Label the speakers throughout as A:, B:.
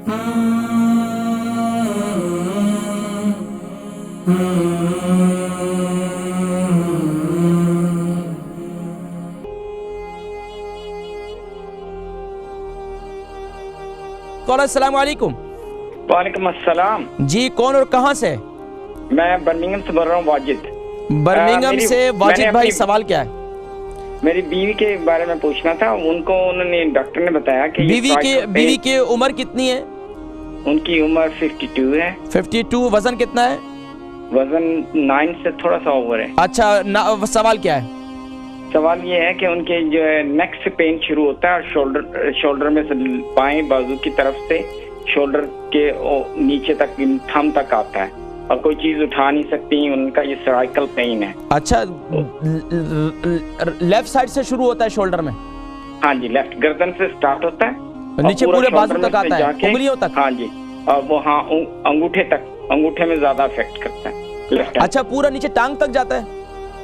A: अस्सलाम वालेकुम।
B: वालेकुम अस्सलाम।
A: जी कौन और कहाँ से?
B: मैं बर्मिंघम से बोल रहा हूँ, वाजिद।
A: बर्मिंघम से वाजिद भाई, सवाल क्या है?
B: मेरी बीवी के बारे में पूछना था। उन्होंने डॉक्टर ने बताया कि
A: बीवी की उम्र कितनी है?
B: उनकी उम्र 52 है।
A: 52। वजन कितना है?
B: वजन 9 से थोड़ा सा ओवर है।
A: अच्छा, सवाल क्या है?
B: सवाल ये है कि उनके जो है नेक से पेन शुरू होता है और शोल्डर में से बाएं बाजू की तरफ से शोल्डर के नीचे तक, थम तक आता है और कोई चीज उठा नहीं सकती। उनका ये सर्वाइकल पेन है। अच्छा,
A: लेफ्ट साइड से शुरू होता है शोल्डर में?
B: हाँ जी, लेफ्ट गर्दन से स्टार्ट होता है,
A: नीचे पूरे बाजू तक आता है, उंगलियों तक?
B: हाँ जी, और वो हाँ अंगूठे तक, अंगूठे में ज्यादा अफेक्ट करता है।
A: अच्छा, पूरा नीचे टांग तक जाता है?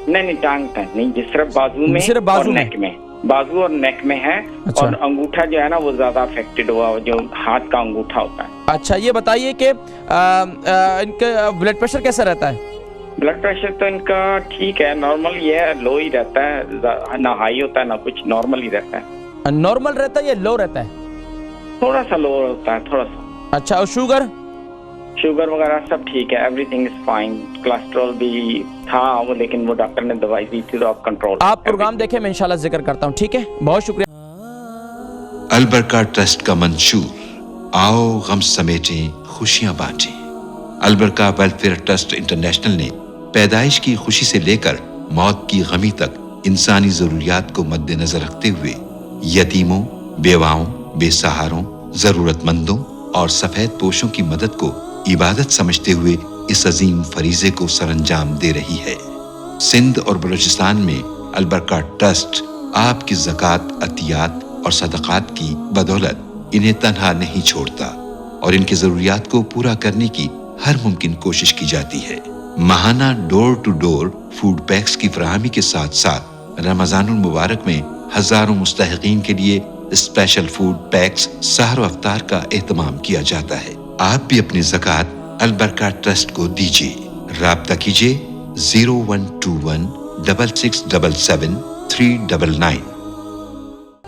B: नहीं, टांग तक नहीं, जिस तरफ बाजू में,
A: सिर्फ बाजू
B: और नेक में, बाजू और नेक में है। अच्छा। और अंगूठा जो है ना वो ज्यादा अफेक्टेड हुआ, जो हाथ का अंगूठा होता है।
A: अच्छा, ये बताइए कि इनका ब्लड प्रेशर कैसा रहता है?
B: ब्लड प्रेशर तो इनका ठीक है, नॉर्मल ही है, लो ही रहता है, ना हाई होता है ना कुछ, नॉर्मल ही रहता है।
A: नॉर्मल रहता है या लो रहता है?
B: थोड़ा सा लो होता है, थोड़ा सा।
A: अच्छा, और शुगर
B: वगैरह सब ठीक है, एवरीथिंग इज फाइन। कोलेस्ट्रॉल भी था वो, लेकिन वो डॉक्टर ने दवाई दी थी तो आप कंट्रोल।
A: आप प्रोग्राम देखें, मैं इंशाल्लाह जिक्र करता हूँ, ठीक है? बहुत शुक्रिया।
C: अल बरका ट्रस्ट का मंशूर, आओ गम समेटें खुशियां बांटें। अल बरका वेलफेयर ट्रस्ट इंटरनेशनल ने पैदाइश की खुशी से लेकर मौत की गमी तक इंसानी जरूरियात को मद्देनजर रखते हुए यतीमों, बेवाओं, बेसहारों, जरूरतमंदों और सफेद पोशों की मदद को इबादत समझते हुए इस अजीम फरीजे को सरअंजाम दे रही है। सिंध और बलूचिस्तान में अल बरका ट्रस्ट आपकी ज़कात, अतियात और सदक़ात की बदौलत इन्हें तन्हा नहीं छोड़ता और इनकी ज़रूरियात को पूरा करने की हर मुमकिन कोशिश की जाती है। माहाना door to door food packs की फराहमी के साथ साथ रमज़ानुल मुबारक में हजारों मुस्तहिकीन के लिए स्पेशल फूड पैक्स सहर अफ्तार का एहतमाम किया जाता है। आप भी अपनी ज़कात अल बरका ट्रस्ट को दीजिए। राब्ता कीजिए 0121 6677 399।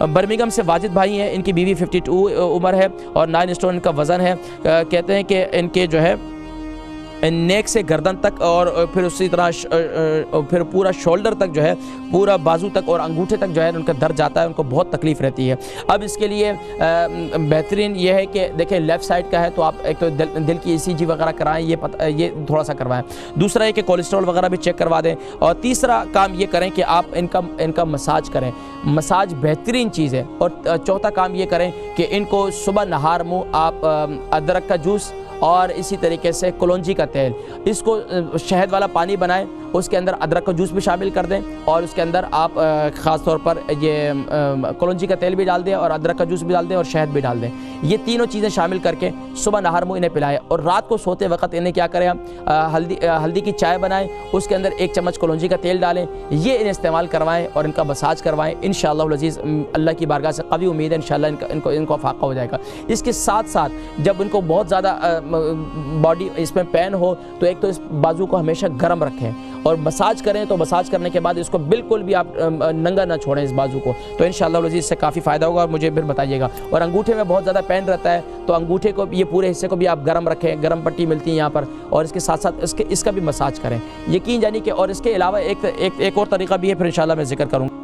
A: बर्मिंघम से वाजिद भाई हैं, इनकी बीवी 52 उम्र है और 9 स्टोन इनका वज़न है। कहते हैं कि इनके जो है नेक से गर्दन तक और फिर उसी तरह फिर पूरा शोल्डर तक जो है, पूरा बाजू तक और अंगूठे तक जो है उनका दर्द जाता है, उनको बहुत तकलीफ़ रहती है। अब इसके लिए बेहतरीन ये है कि देखें लेफ़्ट साइड का है तो आप एक तो दिल की ECG वगैरह कराएं, ये थोड़ा सा करवाएं। दूसरा है कि कोलेस्ट्रॉल वगैरह भी चेक करवा दें। और तीसरा काम ये करें कि आप इनका मसाज करें, मसाज बेहतरीन चीज़ है। और चौथा काम ये करें कि इनको सुबह नहार मुँह आप अदरक का जूस और इसी तरीके से कलौंजी का तेल, इसको शहद वाला पानी बनाएं, उसके अंदर अदरक का जूस भी शामिल कर दें और उसके अंदर आप ख़ास तौर पर ये कलौंजी का तेल भी डाल दें और अदरक का जूस भी डाल दें और शहद भी डाल दें। ये तीनों चीज़ें शामिल करके सुबह नहर मुँह इन्हें पिलाएं। और रात को सोते वक्त इन्हें क्या करें, हम हल्दी की चाय बनाएं, उसके अंदर 1 चम्मच कलौंजी का तेल डालें, ये इन्हें इस्तेमाल करवाएं और इनका मसाज करवाएं। इंशाअल्लाह अज़ीज़ अल्लाह की बारगाह से कवी उम्मीद है इंशाअल्लाह इनको फाका हो जाएगा। इसके साथ साथ जब इनको बहुत ज़्यादा बॉडी इसमें पेन हो तो एक तो इस बाजू को हमेशा गर्म रखें और मसाज करें, तो मसाज करने के बाद इसको बिल्कुल भी आप नंगा ना छोड़ें इस बाजू को, तो इंशाअल्लाह अज़ीज़ इससे काफ़ी फ़ायदा होगा और मुझे फिर बताइएगा। और अंगूठे में बहुत ज़्यादा पेन रहता है तो अंगूठे को, ये पूरे हिस्से को भी आप गर्म रखें, गर्म पट्टी मिलती है यहाँ पर, और इसके साथ साथ इसका भी मसाज करें, यकीन जानिए कि। और इसके अलावा एक और तरीका भी है, फिर इंशाअल्लाह मैं जिक्र करूँगा।